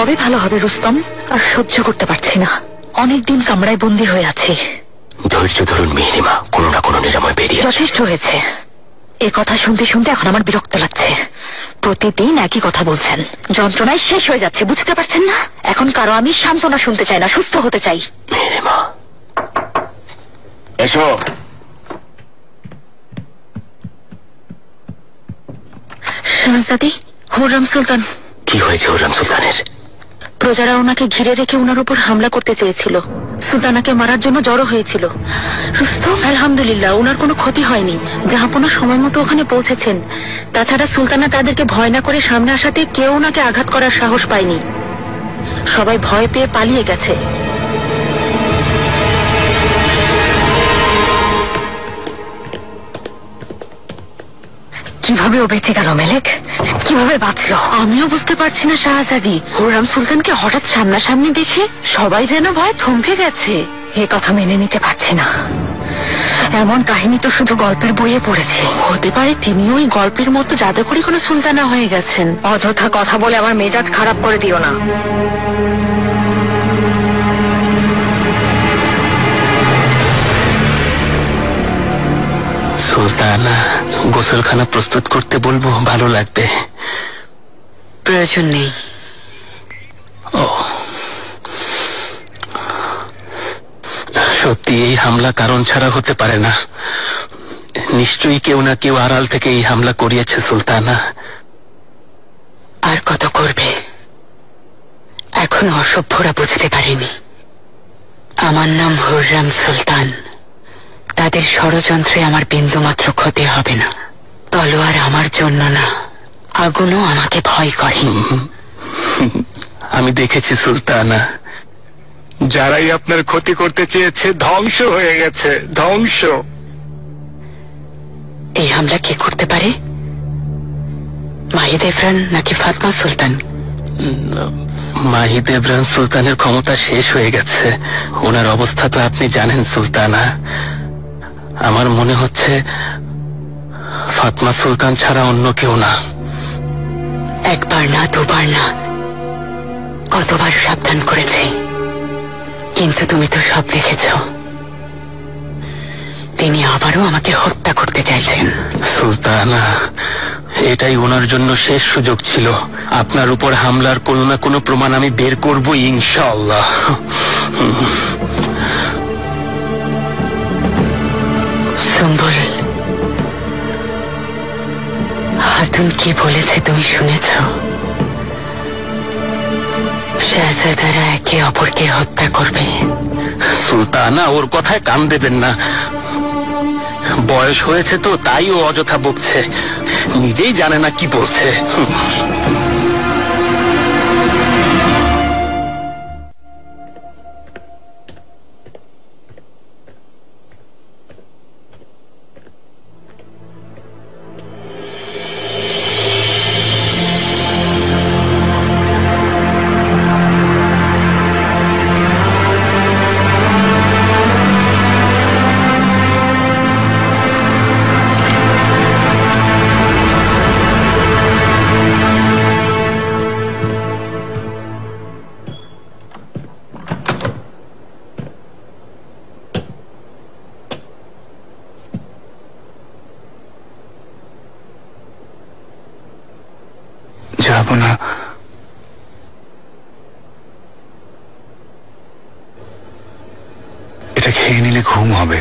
কবে ভালো হবে রুস্তম? আর সহ্য করতে পারছি না, অনেকদিন কামরায় বন্দী হয়ে আছি। ধৈর্য ধরুন মেহেরিমা, কোনো না কোনো নিরাময় বেরিয়ে। যথেষ্ট হয়েছে। এ কথা শুনতে শুনতে এখন আমার বিরক্ত লাগছে। প্রতিদিন একই কথা বলছেন, যন্ত্রণায় শেষ হয়ে যাচ্ছে, বুঝতে পারছেন না? এখন কারো আমি সান্ত্বনা শুনতে চাই না, সুস্থ হতে চাই। মেহেরিমা এসো। শাহজাদি হুররাম সুলতান। কি হয়েছে হুররাম সুলতানের? প্রজারা ওনাকে ঘিরে রেখে ওনার উপর হামলা করতে চেয়েছিল, সুলতানাকে মারার জন্য জড়ো হয়েছিল। রুস্তম আলহামদুলিল্লাহ ওনার কোনো ক্ষতি হয়নি, জাহাপনা সময় মতো ওখানে পৌঁছেছেন। তাছাড়া সুলতানা তাদেরকে ভয় না করে সামনে আসাতে কেউ ওনাকে আঘাত করার সাহস পায়নি, সবাই ভয় পেয়ে পালিয়ে গেছে। কিভাবে ও বেঁচে গেল মেলেক? কিভাবে বাঁচলো আমিও বুঝতে পারছি না শাহজাদি। হুররাম সুলতানকে হঠাৎ সামনাসামনি দেখে সবাই যেন ভয় থমকে গেছে। এ কথা মেনে নিতে পারছি না। এমন কাহিনী তো শুধু গল্পের বইয়ে পড়েছি। হতে পারে তিনি ওই গল্পের মতো জাদুকরি কোনো সুলতানা হয়ে গেছেন। অযথা কথা বলে আমার মেজাজ খারাপ করে দিও না। সুলতানা, গোসলখানা প্রস্তুত করতে বলবো, ভালো লাগবে। প্রয়োজন নেই। ও সত্যি এই হামলা কারণ ছাড়া হতে পারে না। নিশ্চয়ই কেউ না কেউ আড়াল থেকে এই হামলা করিয়েছে সুলতানা। আর কত করবে? এখনো অসভ্যরা বুঝতে পারেনি আমার নাম হুররাম সুলতান। তাদের ষড়যন্ত্রে আমার বিন্দুমাত্র ক্ষতি হবে না। তলোয়ার আমার জন্য না, আগুনও আমাকে ভয় করে। আমি দেখেছি সুলতানা, যারাই আপনার ক্ষতি করতে চেয়েছে ধ্বংস হয়ে গেছে, ধ্বংস। এই হামলা কে করতে পারে? মাহিদ এফরান নাকি ফাতমা সুলতান? মাহিদ এফরান সুলতানের ক্ষমতা শেষ হয়ে গেছে। ওনার অবস্থা তো আপনি জানেন সুলতানা। আমার মনে হচ্ছে ফাতমা সুলতান ছাড়া অন্য কেউ না। একবার না, দুবার না, কতবার সাবধান করেছি, কিন্তু তুমি তো সব দেখেছ। তিনি আবারও আমাকে হত্যা করতে চাইছেন। সুলতানা, এটাই ওনার জন্য শেষ সুযোগ ছিল। আপনার উপর হামলার কোনো না কোনো প্রমাণ আমি বের করব ইনশাআল্লাহ। সুম্বুল, হাতুন কি বলেছে তুমি শুনেছ? শাহজাদারা একে অপরকে হত্যা করবে। সুলতানা, ওর কথায় কান দেবেন না। বয়স হয়েছে তো তাই ও অযথা বকছে, নিজেই জানে না কি বলছে। যাব না। এটা খেয়ে নিলে ঘুম হবে।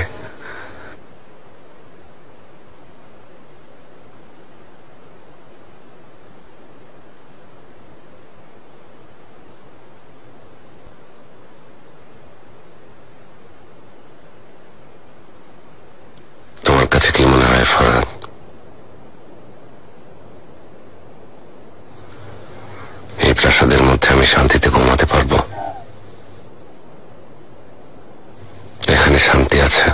তোমার কাছে কি মনে হয় ফরহাদ? এই প্রাসাদের মধ্যে আমি শান্তিতে ঘুমাতে পারবো? এখানে শান্তি আছে?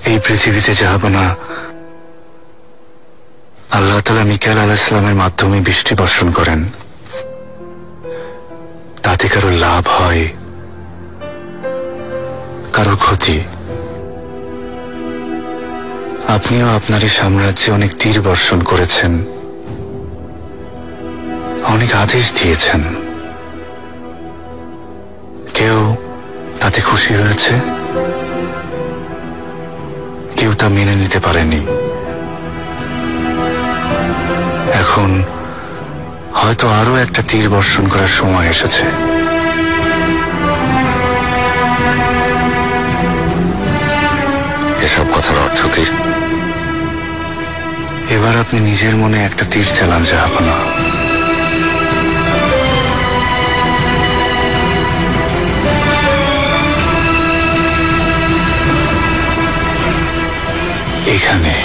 এই পৃথিবীতে যাব না। আল্লাহ তাআলা মিকাইল আলাইহিস সালামের মাধ্যমে বৃষ্টি বর্ষণ করেন, তাতে কারো লাভ হয়, কারো ক্ষতি। আপনিও আপনার এই সাম্রাজ্যে অনেক তীর বর্ষণ করেছেন, অনেক আদেশ দিয়েছেন, কেউ তাতে খুশি হয়েছে, কেউ তা মেনে নিতে পারেনি। এখন হয়তো আরো একটা তীর বর্ষণ করার সময় এসেছে। এসব কথার অর্থ কি? এবার আপনি নিজের মনে একটা তীর চালান জাহাপনা। এখানে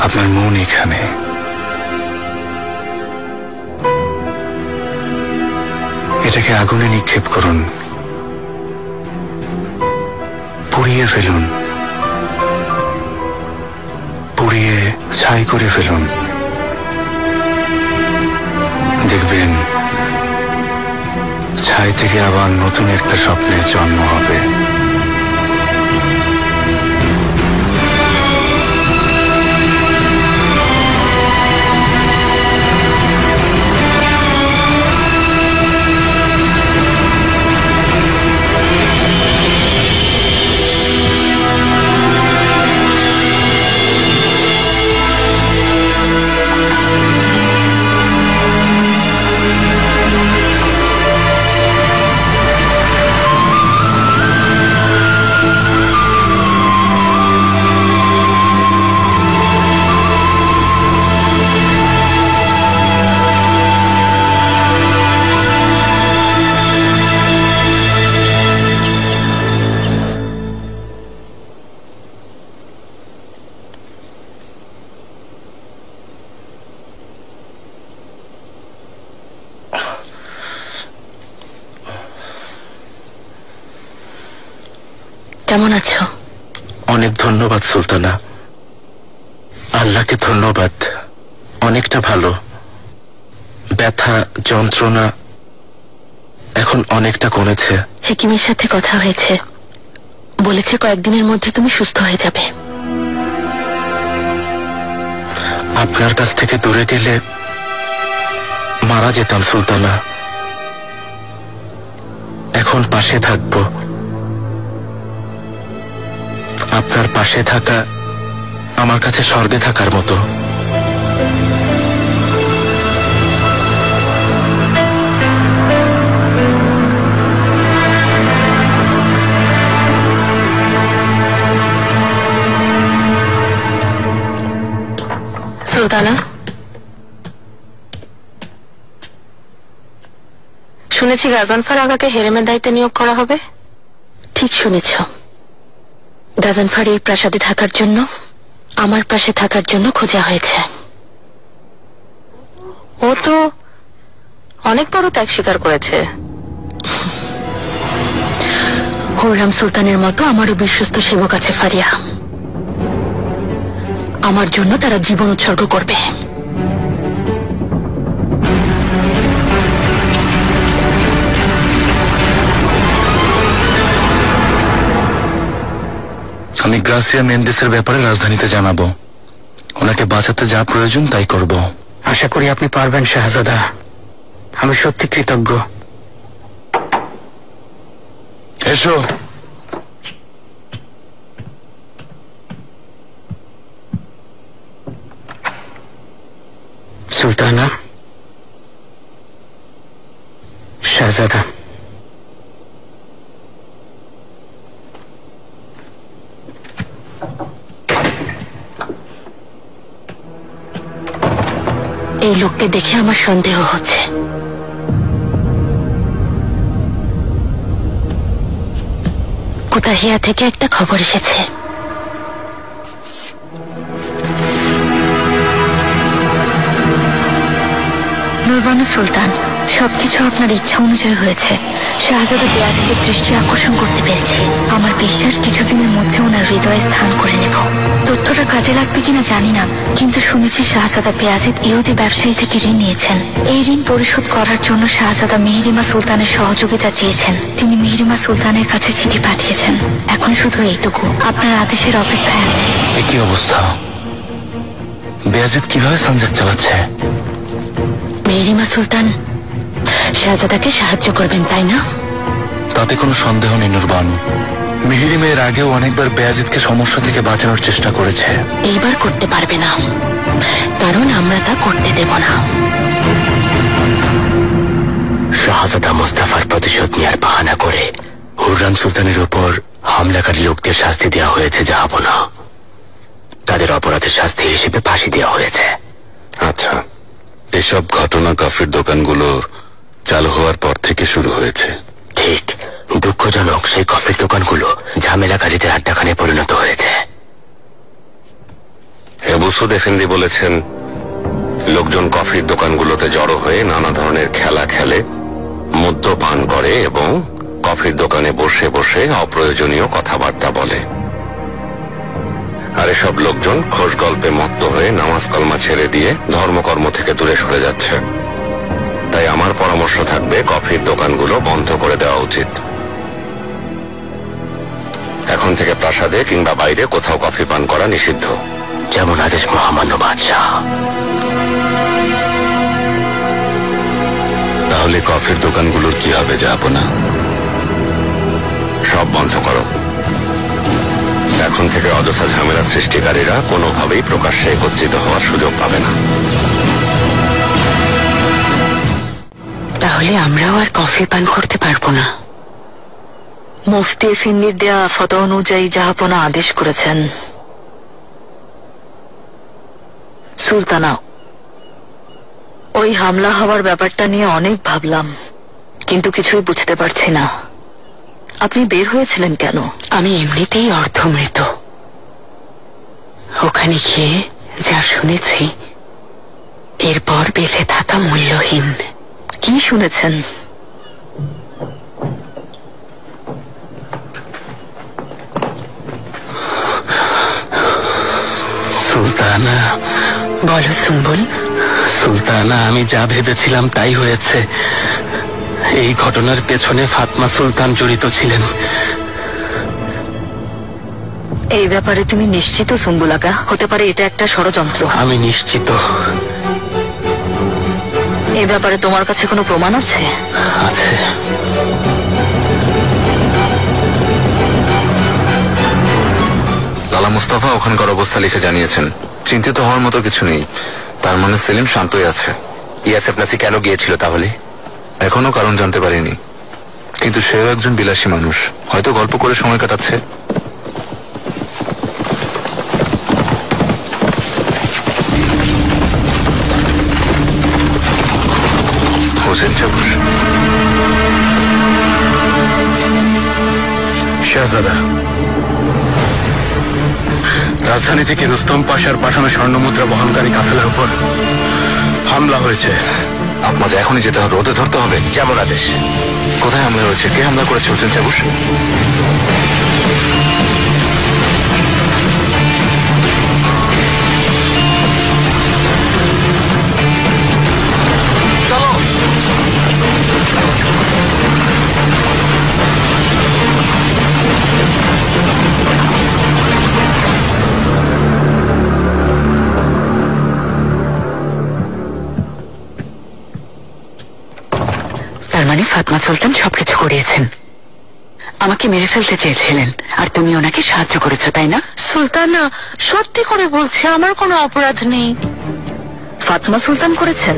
আপনার মন, এখানে এটাকে আগুনে নিক্ষেপ করুন, পুড়িয়ে ফেলুন, পুড়িয়ে ছাই করে ফেলুন। দেখবেন ছাই থেকে আবার নতুন একটা স্বপ্নের জন্ম হবে। কেমন আছো? অনেক ধন্যবাদ সুলতানা, আল্লাহকে ধন্যবাদ। অনেকটা ভালো, ব্যথা যন্ত্রণা এখন অনেকটা কমেছে। হেকিমের সাথে কথা হয়েছে, বলেছে কয়েকদিনের মধ্যে তুমি সুস্থ হয়ে যাবে। আপনার কাছ থেকে দূরে গেলে মারা যেতাম সুলতানা, এখন পাশে থাকবো। আপনার পাশে থাকা আমার কাছে স্বর্গে থাকার মতো। সুলতানা, শুনেছি গাজনফার আগাকে হেরেমের দায়িত্বে নিয়োগ করা হবে। ঠিক শুনেছ, গাজনফার এই প্রাসাদে থাকার জন্য, আমার পাশে থাকার জন্য খোঁজা হয়েছে। ও তো অনেক বড় ত্যাগ স্বীকার করেছে। হুররাম সুলতানের মতো আমারও বিশ্বস্ত সেবক আছে ফারিয়া, আমার জন্য তারা জীবন উৎসর্গ করবে। আমি গ্রাসিয়া মেন্দেসের ব্যাপারে রাজধানীতে জানাবো। ওনাকে বাঁচাতে যা প্রয়োজন তাই করব। আশা করি আপনি পারবেন শাহজাদা, আমি সত্যি কৃতজ্ঞ। এসো। সুলতানা, শাহজাদা, এই লোককে দেখে আমার সন্দেহ হচ্ছে। কুতাহিয়া থেকে একটা খবর এসেছে। নুরবানু সুলতান, সবকিছু আপনার ইচ্ছা অনুযায়ী হয়েছে। শাহজাদা বেয়াজিদের দৃষ্টি আকর্ষণ করতে পেরেছি। আমার বিশ্বাস কিছুদিনের মধ্যে ওনার হৃদয়ে স্থান করে নেব। তথ্যটা কাজে লাগবে কিনা জানি না, কিন্তু শুনেছি শাহজাদা বেয়াজিদ ইহুদি ব্যবসায়ী থেকে ঋণ নিয়েছেন। এই ঋণ পরিশোধ করার জন্য শাহজাদা মেহেরিমা সুলতানের সহযোগিতা চেয়েছেন। তিনি মেহেরিমা সুলতানের কাছে চিঠি পাঠিয়েছেন। এখন শুধু এইটুকু, আপনার আদেশের অপেক্ষায় আছে। একই অবস্থা, বেয়াজিদ কিভাবে সানজাক চালাচ্ছে? মেহরিমা সুলতান শাহজাদাকে সাহায্য করবেন, তাই না? তাতে কোনো সন্দেহ নেই নুরবানু। মিহিরি মেয়ের আগেও অনেকবার বেয়াজিদকে সমস্যা থেকে বাঁচানোর চেষ্টা করেছে। এইবার করতে পারবে না, কারণ আমরা তা করতে দেব না। শাহজাদা মুস্তাফার প্রতিশোধ নেওয়ার বাহানা করে হুররাম সুলতানের উপর হামলাকারী লোকদের শাস্তি দেওয়া হয়েছে জাহাপনা। তাদের অপরাধের শাস্তি হিসেবে ফাঁসি দেওয়া হয়েছে। আচ্ছা, এসব ঘটনা কফির দোকানগুলো চালু হওয়ার পর থেকে শুরু হয়েছে। ঠিক, দুঃখজনক সেই কফির দোকানগুলো ঝামেলাকারীদের আড্ডাখানে পরিণত হয়েছে। আবু সুদ এফেন্দি বলেছেন, লোকজন কফির দোকানগুলোতে জড়ো হয়ে নানা ধরনের খেলা খেলে, মদ্যপান করে এবং কফির দোকানে বসে বসে অপ্রয়োজনীয় কথাবার্তা বলে। আর এসব লোকজন খোশ গল্পে মত্ত হয়ে নামাজ কলমা ছেড়ে দিয়ে ধর্মকর্ম থেকে দূরে সরে যাচ্ছে। তাই আমার পরামর্শ থাকবে, কফির দোকানগুলো বন্ধ করে দেওয়া উচিত। এখন থেকে প্রাসাদে কিংবা বাইরে কোথাও কফি পান করা নিষিদ্ধ। যেমন আদেশ মহামান্য বাদশাহ। তাহলে কফির দোকানগুলোর কি হবে জাহাপনা? সব বন্ধ করো। এখন থেকে অযথা ঝামেলা সৃষ্টিকারীরা কোনোভাবেই প্রকাশ্যে একত্রিত হওয়ার সুযোগ পাবে না। তাহলে আমরাও আর কফি পান করতে পারবো না। মুফতি এফেন্দির দেয়া ফতোয়া অনুযায়ী জাহাপনা আদেশ করেছেন। সুলতানা, ওই হামলা হওয়ার ব্যাপারটা নিয়ে অনেক ভাবলাম, কিন্তু কিছুই বুঝতে পারছি না। আপনি বের হয়েছিলেন কেন? আমি এমনিতেই অর্ধমৃত। ওখানে গিয়ে যা শুনেছি, এরপর বেঁচে থাকা মূল্যহীন। কি শুনেছেন? সুলতানা। বলো সুম্বুল। সুলতানা, আমি যা ভেবেছিলাম তাই হয়েছে। এই ঘটনার পেছনে ফাতমা সুলতান জড়িত ছিলেন। এই ব্যাপারে তুমি নিশ্চিত সুম্বুল আকা? হতে পারে এটা একটা ষড়যন্ত্র। আমি নিশ্চিত। এই ব্যাপারে তোমার কাছে কোনো প্রমাণ আছে? আছে। লালা মুস্তাফা ওখানকার অবস্থা লিখে জানিয়েছেন। চিন্তিত হওয়ার মতো কিছু নেই। তার মানে সেলিম শান্তই আছে। ইয়াসেফ নাসি কেন গিয়েছিল তাহলে? এখনো কারণ জানতে পারিনি, কিন্তু সেও একজন বিলাসী মানুষ, হয়তো গল্প করে সময় কাটাচ্ছে। হোসেন চাবুস। শাহজাদা, রাজধানী থেকে রুস্তম পাশার পাঠানো স্বর্ণমুদ্রা বহনকারী কাফেলার উপর হামলা হয়েছে। আপনার এখনই যেতে হবে, ওদের ধরতে হবে। যেমন আদেশ। কোথায় হামলা হয়েছে? কে হামলা করেছে হোসেন চাবুস? তার মানে ফাতমা সুলতান সবকিছু করিয়েছেন। আমাকে মেরে ফেলতে চেয়েছিলেন, আর তুমি ওনাকে সাহায্য করেছো, তাই না? সুলতানা, সত্যি করে বলছি, আমার কোনো অপরাধ নেই। ফাতমা সুলতান করেছেন,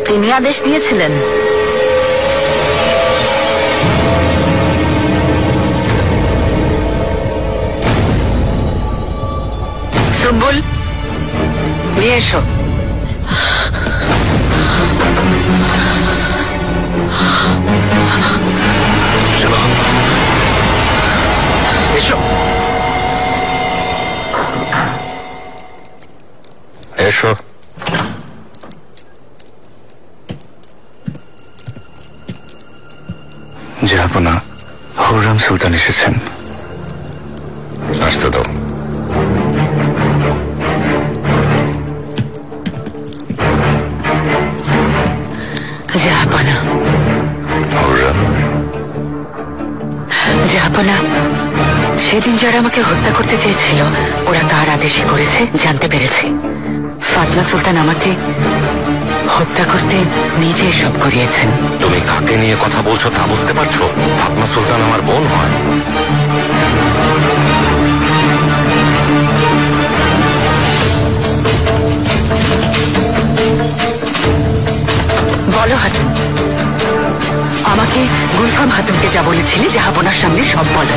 তিনি আদেশ দিয়েছিলেন। সুম্বুল, নিয়ে এসো। এসো। এসো। জাহাপনা, হুররাম সুলতান এসেছেন। আসতে দাও। জাহাপনা। হুররাম, জাহাপনা, সেদিন যারা আমাকে হত্যা করতে চেয়েছিল, ওরা কার আদেশে করেছে জানতে পেরেছি। ফাতমা সুলতান আমাকে হত্যা করতে নিজে সব করিয়েছেন। তুমি কাকে নিয়ে কথা বলছো তা বুঝতে পারছো? ফাতমা সুলতান আমার বোন হয়। বলো হাতুম, আমাকে গুলফাম হাতুমকে যা বলেছিলে জাহাপনার সামনে সব বলো।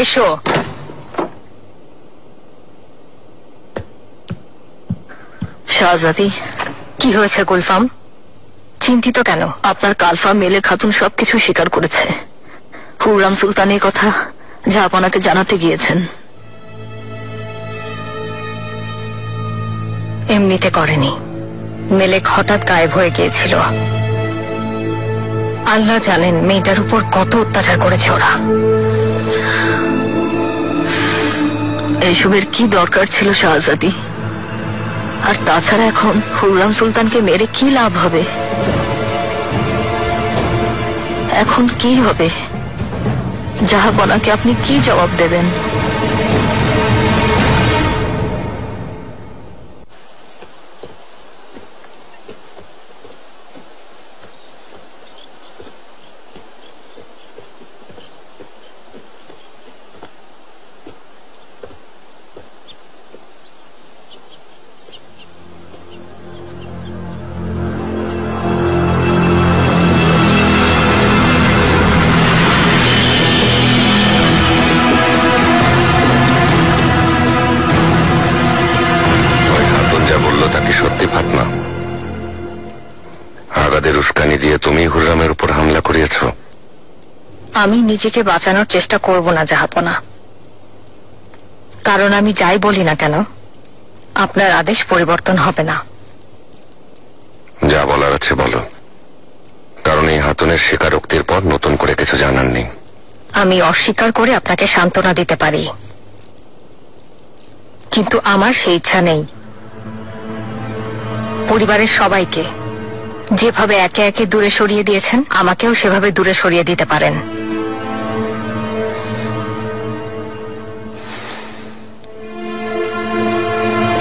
এসো। শাহজাদি, কি হয়েছে গুলফাম? চিন্তিত কেন? আপনার কালফা মেলে খাতুন সবকিছু স্বীকার করেছে। হুররাম সুলতান এই কথা জাহাপনাকে জানাতে গিয়েছেন। এমনিতে করেনি, মেলেক হঠাৎ গায়েব হয়ে গিয়েছিল। আল্লাহ জানেন মেয়েটার উপর কত অত্যাচার করেছে ওরা। এইসবের কি দরকার ছিল শাহজাদি? আর তাছাড়া এখন হুররাম সুলতানকে মেরে কি লাভ হবে? এখন কি হবে? জাহাপনাকে আপনি কি জবাব দেবেন? সত্যি ফাতমা? আগাদের উস্কানি দিয়ে তুমি হুররামের উপর হামলা করিয়েছ? আমি নিজেকে বাঁচানোর চেষ্টা করব না জাহাপনা, কারণ আমি যাই বলি না কেন আপনার আদেশ পরিবর্তন হবে না। যা বলার আছে বলো, কারণ এই হাতুনের স্বীকারোক্তির পর নতুন করে কিছু জানার নেই। আমি অস্বীকার করে আপনাকে সান্ত্বনা দিতে পারি, কিন্তু আমার সেই ইচ্ছা নেই। পরিবারের সবাইকে যেভাবে একে একে দূরে সরিয়ে দিয়েছেন, আমাকেও সেভাবে দূরে সরিয়ে দিতে পারেন।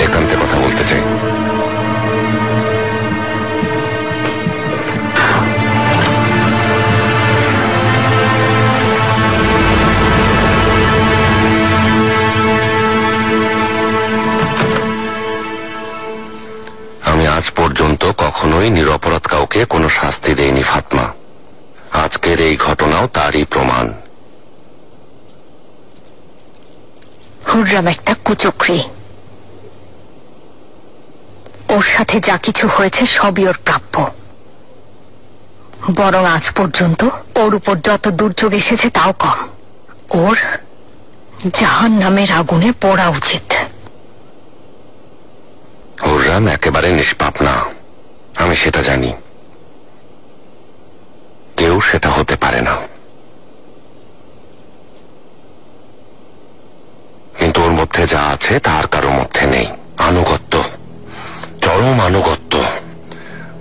একান্তে কথা বলতে চাই। আমি আজ পর্যন্ত কখনোই নিরপরাধ কাউকে কোনো শাস্তি দেইনি ফাতমা। আজকের এই ঘটনাও তারই প্রমাণ। হুররাম একটা কুচক্রী, ওর সাথে যা কিছু হয়েছে সবই ওর প্রাপ্য। বরং আজ পর্যন্ত ওর উপর যত দুর্যোগ এসেছে তাও কম। ওর জাহান্নামের আগুনে পোড়া উচিত। হুররাম একেবারে নিষ্পাপ না, আমি সেটা জানি। কেউ সেটা হতে পারে না, কিন্তু ওর মধ্যে যা আছে তার কারোর মধ্যে নেই। আনুগত্য, চরম আনুগত্য।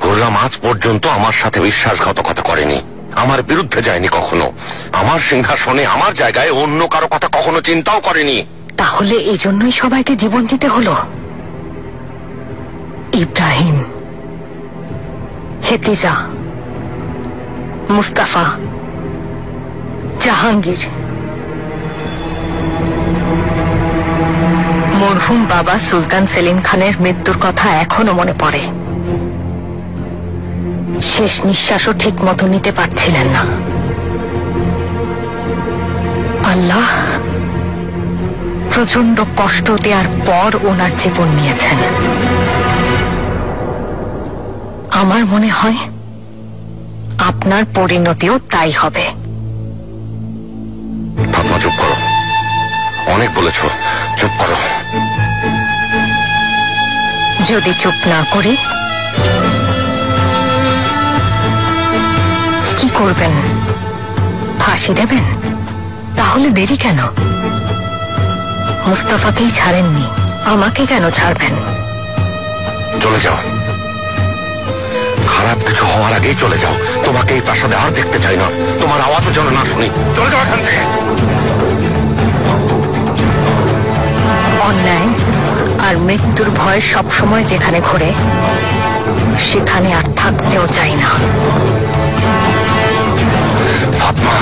হুররাম আজ পর্যন্ত আমার সাথে বিশ্বাসঘাতকতা করেনি, আমার বিরুদ্ধে যায়নি কখনো। আমার সিংহাসনে আমার জায়গায় অন্য কারো কথা কখনো চিন্তাও করেনি। তাহলে এই জন্যই সবাইকে জীবন দিতে হলো? ইব্রাহিম, হেতিজা, মুস্তাফা, জাহাঙ্গীর, মরহুম বাবা সুলতান সেলিম খানের মৃত্যুর কথা এখনো মনে পড়ে। শেষ নিঃশ্বাসও ঠিক মতো নিতে পারছিলেন না। আল্লাহ প্রচন্ড কষ্ট দেওয়ার পর ওনার জীবন নিয়েছেন। আমার মনে হয় আপনার পরিণতিও তাই হবে। ফাতমা চুপ করো, অনেক বলেছ, চুপ করো। যদি চুপ না করি কি করবেন? ফাঁসি দেবেন? তাহলে দেরি কেন? মুস্তাফাকেই ছাড়েননি, আমাকে কেন ছাড়বেন? চলে যাও, খারাপ কিছু হওয়ার আগেই চলে যাও। তোমাকে এই প্রাসাদে আর দেখতে চাই না, তোমার আওয়াজও যেন না শুনি। চলে যাও এখান থেকে। অন্যায় আর মৃত্যুর ভয় সবসময় যেখানে ঘোরে সেখানে আর থাকতেও চাই না। ফাতমা,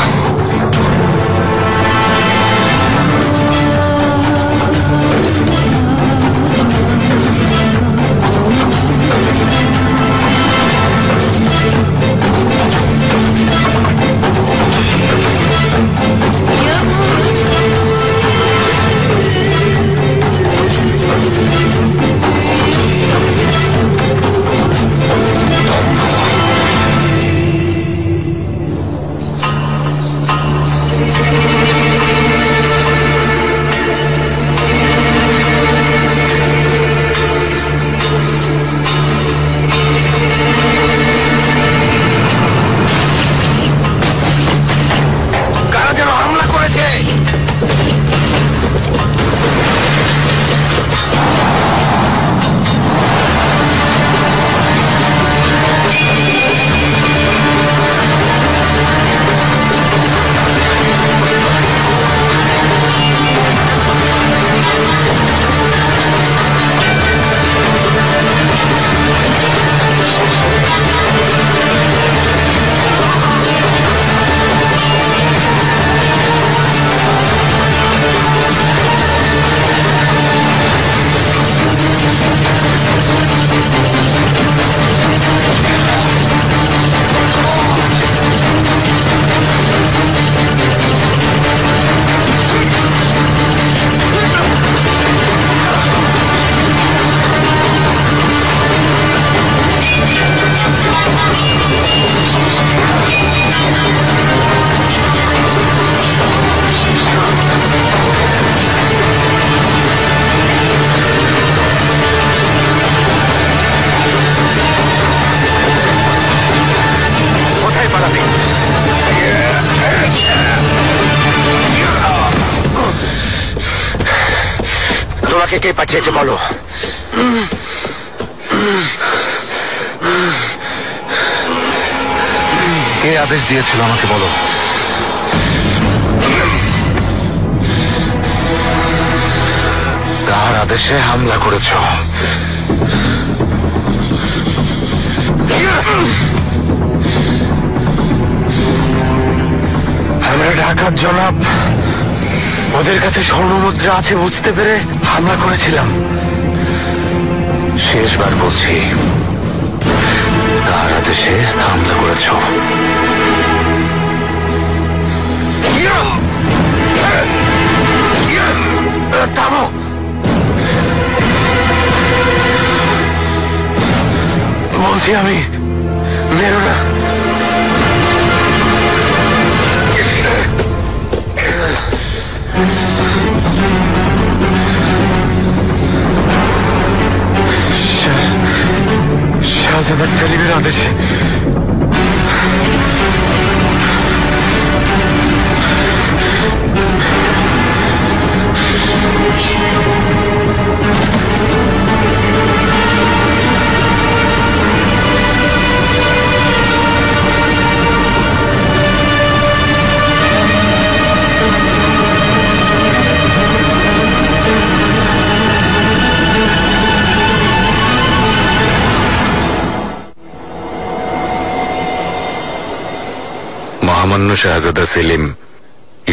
কারা যেন হামলা করেছে। কোথায় পালাবে? তোমাকে কে পাঠিয়েছে বলো? কে আদেশ দিয়েছিল আমাকে বলো? কার আদেশে হামলা করেছ? আমরা ঢাকার জনাব ওদের কাছে স্বর্ণমুদ্রা আছে বুঝতে পেরে হামলা করেছিলাম। শেষবার বলছি, কার আদেশে হামলা করেছ? থামো! বলছি আমি, মেরো না। শাহজাদা সেলিমের আদেশে মহামান্য শাহজাদা সেলিম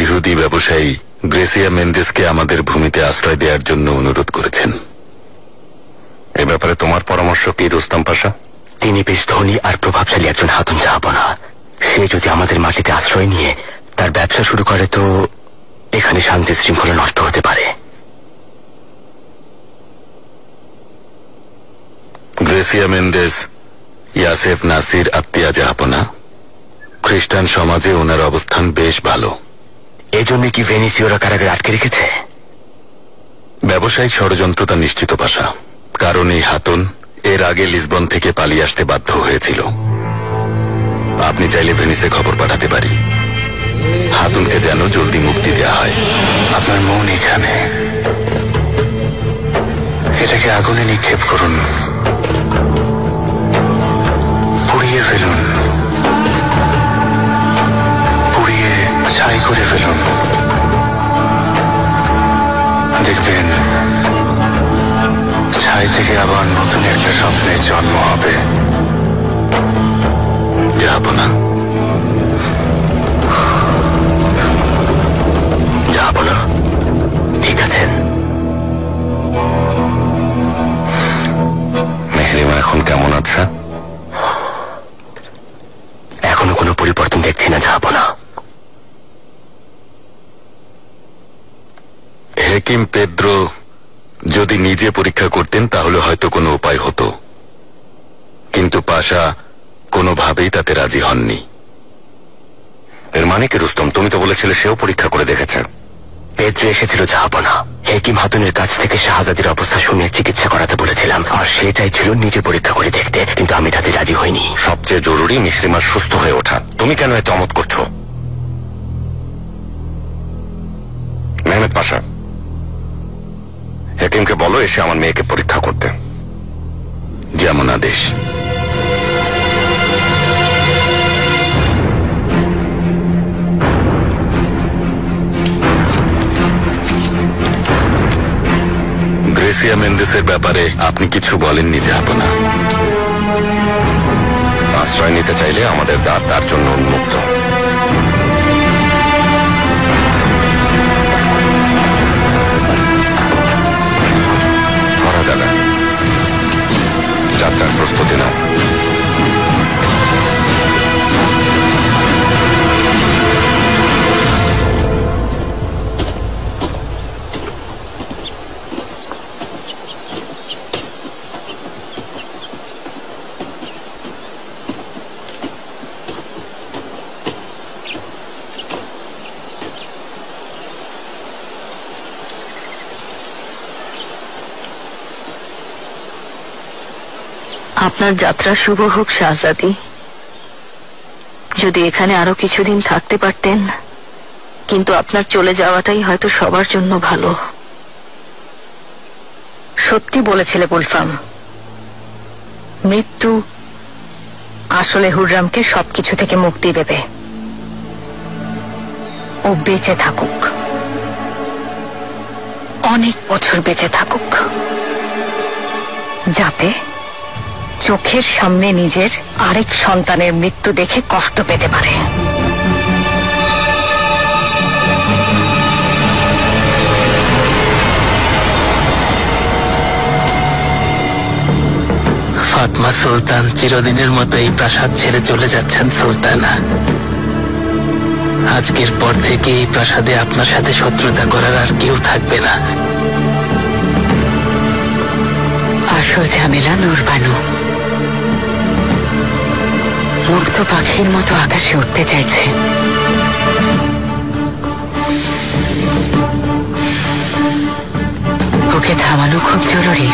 ইহুদি ব্যবসায়ী গ্রেসিয়া মেন্দেসকে আমাদের ভূমিতে আশ্রয় দেওয়ার জন্য অনুরোধ করেছেন। এ ব্যাপারে তোমার পরামর্শ কি রুস্তম পাশা? তিনি বেশ ধনী আর প্রভাবশালী একজন হাতুন জাহাপনা। সে যদি আমাদের মাটিতে আশ্রয় নিয়ে তার ব্যবসা শুরু করে তো এখানে শান্তি শৃঙ্খলা নষ্ট হতে পারে। গ্রেসিয়া মেন্দেস ইয়াসেফ নাসির আত্মীয়া জাহাপনা। খ্রিস্টান সমাজে ওনার অবস্থান বেশ ভালো। এজন্য কি ভেনিসিওরা কারাগারে আটকে রেখেছে? ব্যবসায়িক ষড়যন্ত্রতা নিশ্চিত পাশা, কারণ এই হাতুন এর আগে লিসবন থেকে পালিয়ে আসতে বাধ্য হয়েছিল। আপনি চাইলে ভেনিসে খবর পাঠাতে পারি, হাতুনকে যেন জলদি মুক্তি দেওয়া হয়। আপনার মন এখানে, এটাকে আগুনে নিক্ষেপ করুন, পুড়িয়ে ফেলুন, পুড়িয়ে ছাই করে ফেলুন। দেখবেন থেকে আবার নতুন একটা স্বপ্নের জন্ম হবে। যাব না, যাব না, ঠিক আছেন? মেহরিমা এখন কেমন আছে? এখনো কোনো পরিবর্তন দেখছি না, যাব না। হেকিম পেদ্রো যদি নিজে পরীক্ষা করতেন তাহলে হয়তো কোনো উপায় হতো, কিন্তু পাশা কোনোভাবেই তাতে রাজি হননি। এর মানে কি রুস্তম? তুমি তো বলেছিলে সেও পরীক্ষা করে দেখেছে। পেদ্রো এসেছিল, যাব না। হেকিম হাতুনের কাছ থেকে শাহজাদির অবস্থা শুনে চিকিৎসা করাতে বলেছিলাম, আর সে চাইছিল নিজে পরীক্ষা করে দেখতে, কিন্তু আমি তাতে রাজি হইনি। সবচেয়ে জরুরি মেহরিমার সুস্থ হয়ে ওঠা। তুমি কেন এত অমত করছো? মেহমেদ পাশা, হেকিমকে বলো এসে আমার মেয়েকে পরীক্ষা করতে। যেমন আদেশ। গ্রেসিয়া মেন্দেসের ব্যাপারে আপনি কিছু বলেননি জাহাপনা? আশ্রয় নিতে চাইলে আমাদের দ্বার তার জন্য উন্মুক্ত। ফরাদালা, যাত্রার প্রস্তুতি নাও। আপনার যাত্রা শুভ হোক শাহজাদি। যদি এখানে আরো কিছুদিন থাকতে পারতেন, কিন্তু আপনার চলে যাওয়াটাই হয়তো সবার জন্য ভালো। সত্যি বলেছিলে বুলফাম, মৃত্যু আসলে হুররামকে সবকিছু থেকে মুক্তি দেবে। ও বেঁচে থাকুক, অনেক বছর বেঁচে থাকুক, যাতে চোখের সামনে নিজের আরেক সন্তানের মৃত্যু দেখে কষ্ট পেতে পারে। ফাতমা সুলতান চিরদিনের মতো এই প্রাসাদ ছেড়ে চলে যাচ্ছেন সুলতানা। আজকের পর থেকে এই প্রাসাদে আপনার সাথে শত্রুতা করার আর কেউ থাকবে না। আসল ঝামেলা নূরবানু মুক্ত পাখির মতো আকাশে উঠতে চাইছে। ওকে থামানো খুব জরুরি।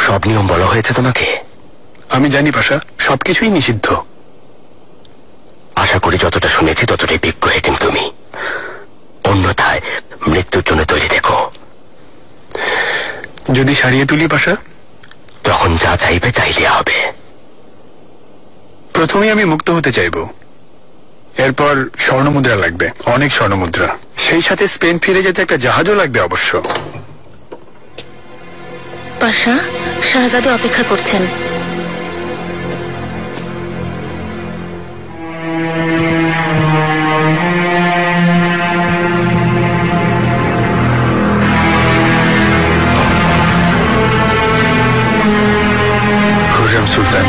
সব নিয়ম বলা হয়েছে তোমাকে? আমি জানি পাশা, সবকিছুই নিষিদ্ধ। আশা করি যতটা শুনেছি ততটাই বিজ্ঞ হেকিম তুমি। অন্যথায় মৃত্যুর জন্য তৈরি দেখো। যদি সারিয়ে তুলি পাশা, তখন যা চাইবে তাই দেয়া হবে। প্রথমে আমি মুক্ত হতে চাইব, এরপর স্বর্ণমুদ্রা লাগবে, অনেক স্বর্ণমুদ্রা। সেই সাথে স্পেন ফিরে যেতে একটা জাহাজও লাগবে অবশ্য। পাশা, শাহজাদে অপেক্ষা করছেন। হুররাম সুলতান,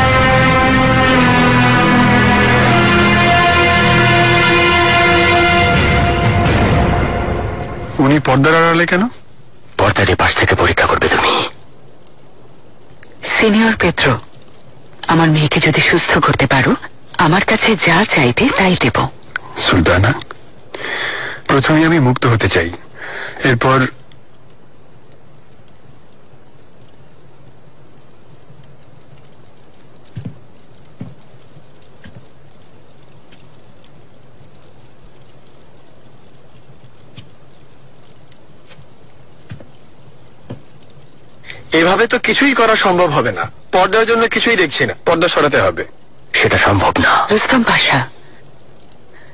উনি পর্দার আড়ালে কেন? পর্দার পাশ থেকে পরীক্ষা করবে তুমি। সিনিয়র পেত্রো, আমার মেয়েকে যদি সুস্থ করতে পারো, আমার কাছে যা চাইবে তাই দেব। সুলতানা, প্রথমে আমি মুক্ত হতে চাই, এরপর এভাবে তো কিছুই করা সম্ভব হবে না। পর্দার জন্য কিছুই দেখছি না, পর্দা সরাতে হবে। সেটা সম্ভব না। রুস্তম পাশা,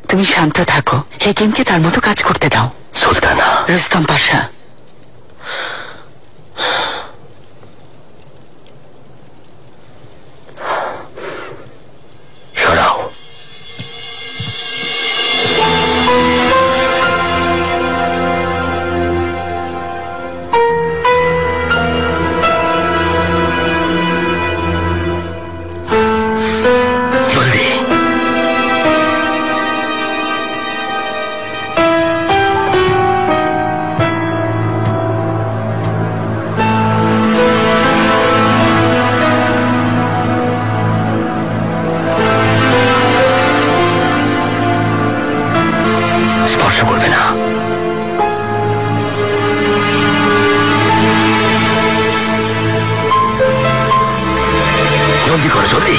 তুমি শান্ত থাকো, হেকিমকে তার মতো কাজ করতে দাও। সুলতানা, রুস্তম পাশা, সরাও। জলদি। স্পর্শ করবে না। জলদি করো, জলদি।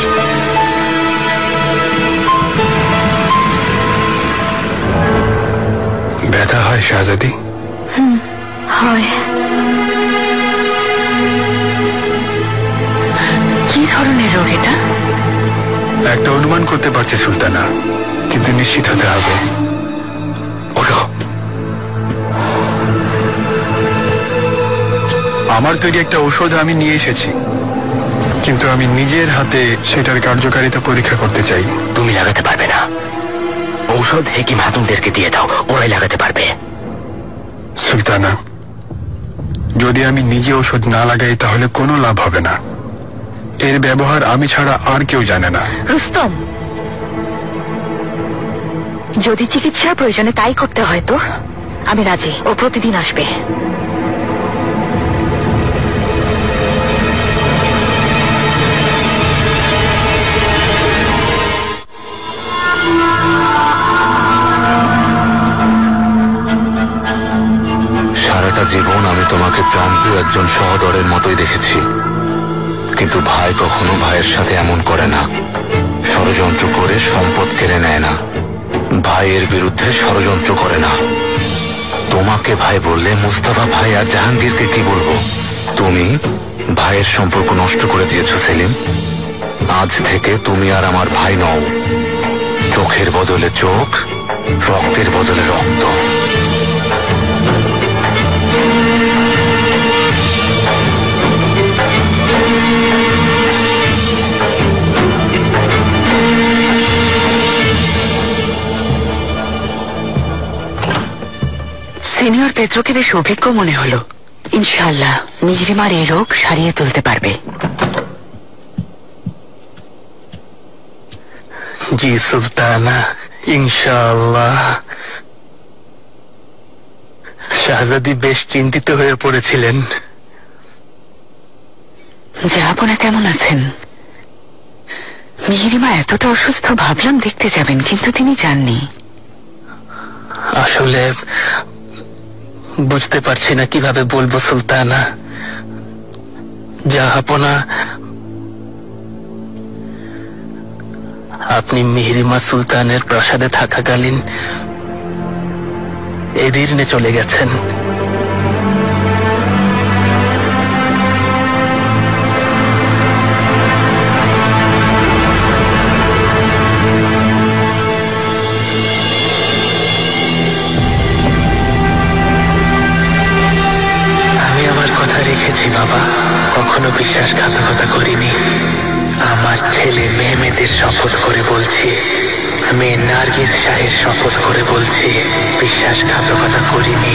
ব্যথা হয় শাহজাদি? হয়। কি ধরনের রোগ এটা? একটা অনুমান করতে পারছি সুলতানা, কিন্তু নিশ্চিত হতে হবে। ওঠো। আমার তৈরি একটা ঔষধ আমি নিয়ে এসেছি, কিন্তু আমি নিজের হাতে সেটার কার্যকারিতা পরীক্ষা করতে চাই। তুমি লাগাতে পারবে না। ঔষধ হেকিম হাতুমদেরকে দিয়ে দাও, ওরাই লাগাতে পারবে। সুলতানা, যদি আমি নিজে ঔষধ না লাগাই তাহলে কোনো লাভ হবে না। এর ব্যবহার আমি ছাড়া আর কেউ জানে না। রুস্তম, যদি চিকিৎসার প্রয়োজনে তাই করতে হয় তো আমি রাজি। ও প্রতিদিন আসবে। সারাটা জীবন আমি তোমাকে প্রান্তীয় একজন সহদরের মতোই দেখেছি, কিন্তু ভাই কখনো ভাইয়ের সাথে এমন করে না। ষড়যন্ত্র করে সম্পদ কেড়ে নেয় না, ভাইয়ের বিরুদ্ধে ষড়যন্ত্র করে না। তোমাকে ভাই বললে মুস্তাফা ভাই আর জাহাঙ্গীরকে কি বলবো? তুমি ভাইয়ের সম্পর্ক নষ্ট করে দিয়েছো সেলিম। আজ থেকে তুমি আর আমার ভাই নও। চোখের বদলে চোখ, রক্তের বদলে রক্ত। সিনিয়র পেত্রোকে বেশ অভিজ্ঞ মনে হলো। ইনশাআল্লাহ মিহরিমার এই রোগ সারিয়ে তুলতে পারবে। জি সুলতানা, ইনশাআল্লাহ। শাহজাদি বেশ চিন্তিত হয়ে পড়েছিলেন। জাহাপনা কেমন আছেন? মিহরিমা এতটা অসুস্থ ভাবলাম দেখতে যাবেন, কিন্তু তিনি যাননি। আসলে বুঝতে পারছি না কিভাবে বলবো সুলতানা। জাহাপনা, আপনি মিহরিমা সুলতানের প্রাসাদে থাকাকালীন এদির্নে চলে গেছেন। আমি আমার কথা রেখেছি বাবা, কখনো বিশ্বাসঘাতকতা করিনি। আমার ছেলে মেহমেদের শপথ করে বলছি, মেয়ে নার্গিস শাহের শপথ করে বলছি, বিশ্বাসঘাতকতা করিনি,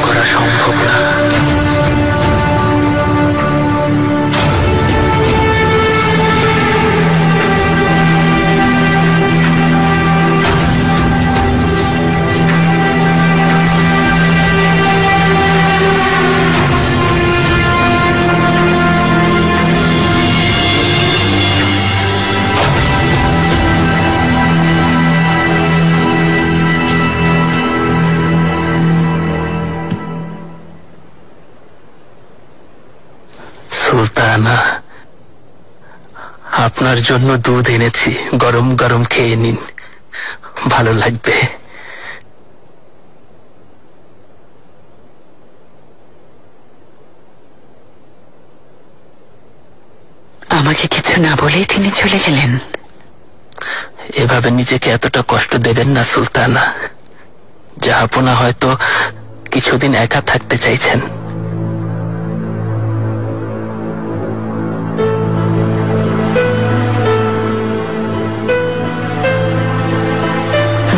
করা সম্ভব না। সুলতানা, আপনার জন্য দুধ এনেছি, গরম গরম খেয়ে নিন, ভালো লাগবে। আমাকে কিছু না বলেই তিনি চলে গেলেন। এভাবে নিজেকে এতটা কষ্ট দেবেন না সুলতানা। জাহাপনা হয়তো কিছুদিন একা থাকতে চাইছেন।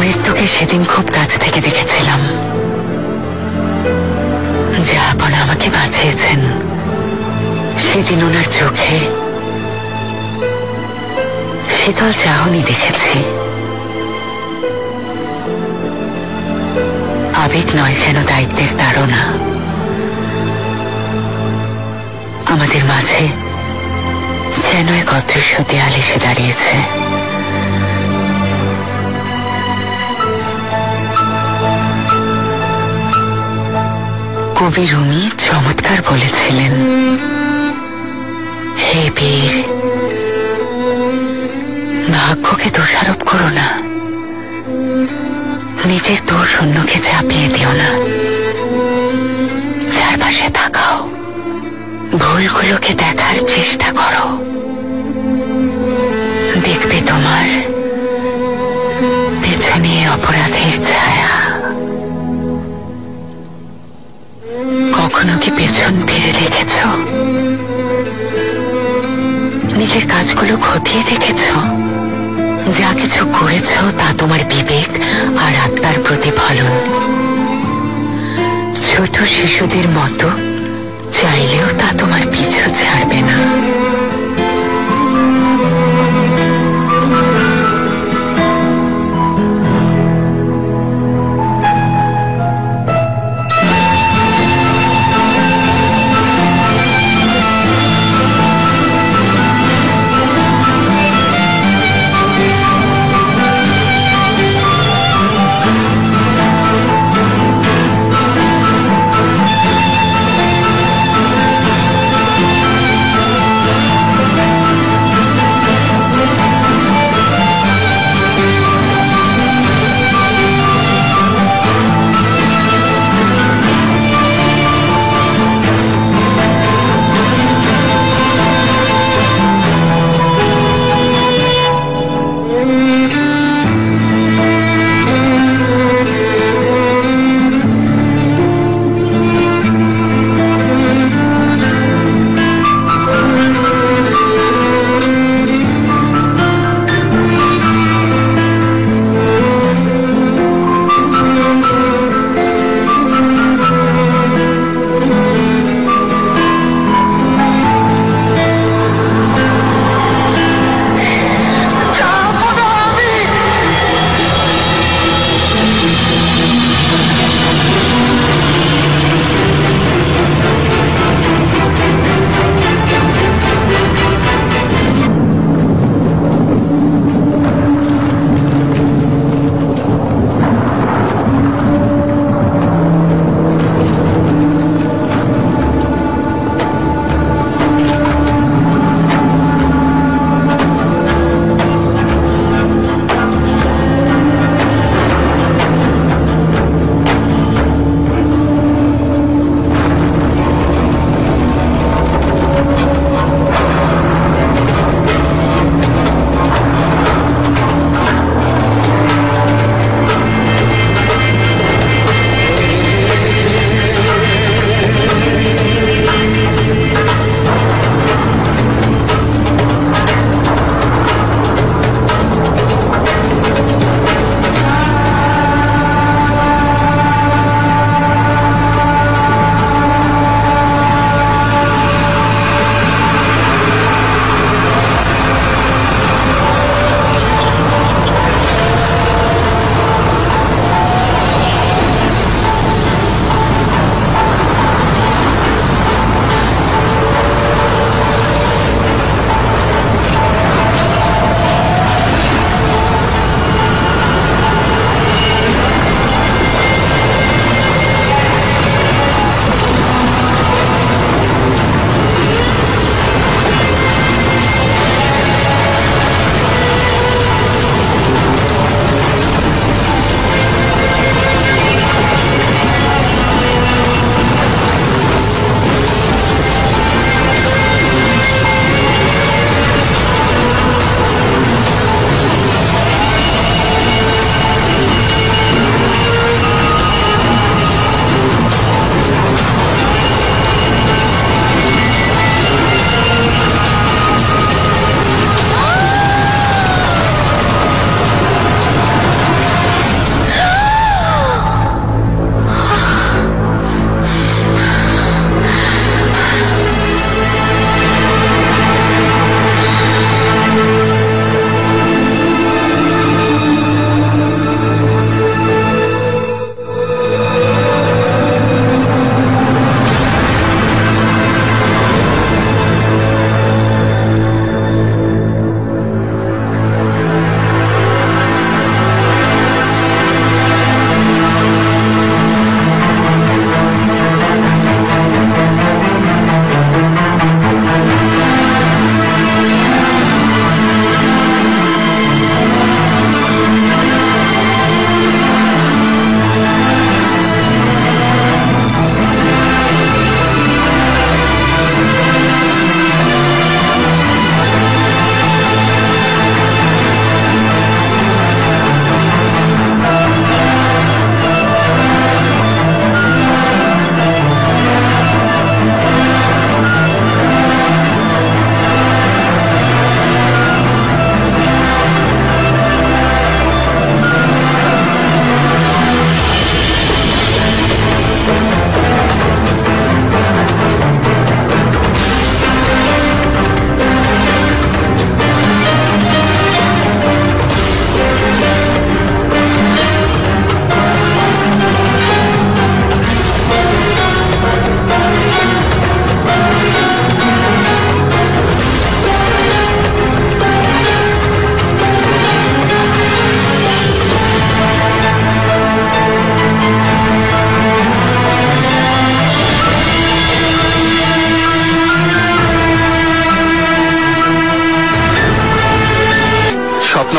মৃত্যুকে সেদিন খুব কাছ থেকে দেখেছিলাম। জাহাপনা আমাকে বাঁচিয়েছেন। সেদিন ওনার চোখে শীতল চাহনি দেখেছি। আবেগ নয়, যেন দায়িত্বের তাড়না। আমাদের মাঝে যেন এক অদৃশ্য দেয়াল এসে দাঁড়িয়েছে। কবি রুমি চমৎকার বলেছিলেন, হে বীর, ভাগ্যকে দোষারোপ করো না, নিজের দোষ অন্যকে চাপিয়ে দিও না। চারপাশে তাকাও, ভুলগুলোকে দেখার চেষ্টা করো, দেখবে তোমার পেছনে অপরাধের ছায়া। কখনো কি পেছন ফিরে দেখেছ? নিজের কাজগুলো খতিয়ে দেখেছ? যা কিছু করেছ তা তোমার বিবেক আর আত্মার প্রতিফলন। ছোট শিশুদের মতো চাইলেও তা তোমার পিছু ছাড়বে না।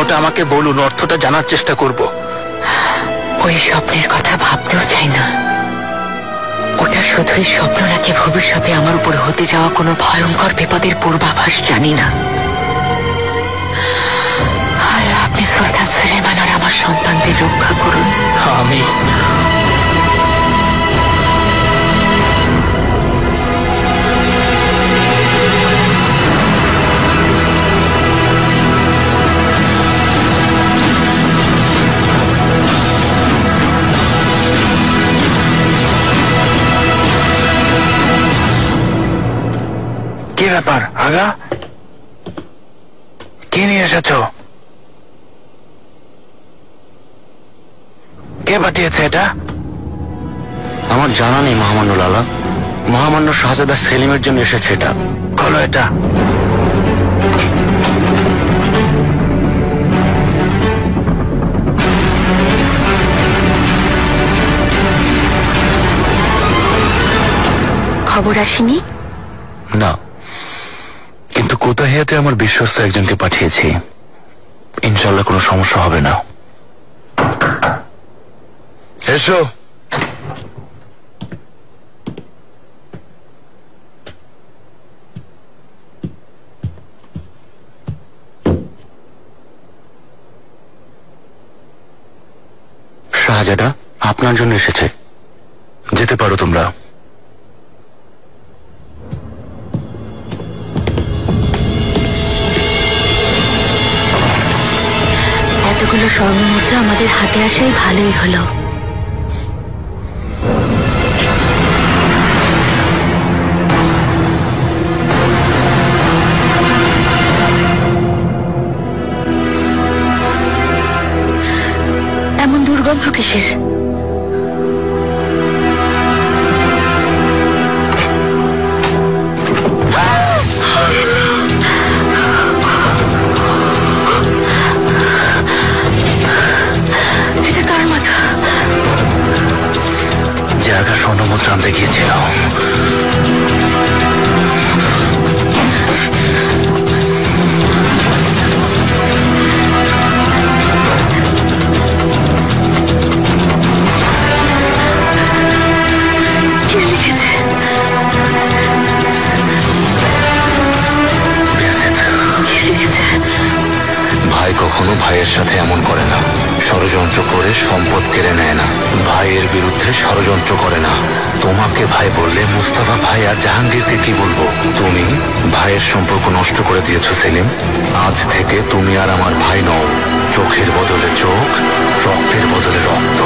স্বপ্নটা আমাকে বলুন, অর্থটা জানার চেষ্টা করব। ওই স্বপ্নের কথা ভাবতেও চাই না। ওটা শুধুই স্বপ্ন নাকি ভবিষ্যতে আমার উপর হতে যাওয়া কোনো ভয়ঙ্কর বিপদের পূর্বাভাস জানি না। আল্লাহ, আপনি সুলতান সুলেমান আর আমার সন্তানদের রক্ষা করুন। আমি কি ব্যাপার আগা? কে নিয়ে এসেছো? কে পাঠিয়েছে এটা? আমার জানা নেই মহামান্য লালা। মহামান্য শাহজাদা সেলিমের জন্য এসেছে এটা। খোলো এটা। খবর আসেনি? না, কিন্তু কোতাহিয়াতে আমার বিশ্বস্ত একজনকে পাঠিয়েছি। ইনশাল্লাহ কোনো সমস্যা হবে না। এসো। শাহজাদা আপনার জন্য এসেছে। যেতে পারো তোমরা। এতগুলো স্বর্ণমুদ্রা আমাদের হাতে আসাই ভালোই হলো। এমন দুর্গন্ধ কিসের? এটা কার মাথা? জায়গা স্বর্ণমুদ্রা আনতে গিয়েছিলাম। কে লিখেছে? কে লিখেছে? ভাই কখনো ভাইয়ের সাথে এমন করে না। ষড়যন্ত্র করে সম্পদ কেড়ে নেয় না। ভাইয়ের বিরুদ্ধে ষড়যন্ত্র করে না। তোমাকে ভাই বললে মুস্তাফা ভাই আর জাহাঙ্গীরকে কি বলবো? তুমি ভাইয়ের সম্পর্ক নষ্ট করে দিয়েছো সেলিম। আজ থেকে তুমি আর আমার ভাই নও। চোখের বদলে চোখ, রক্তের বদলে রক্ত।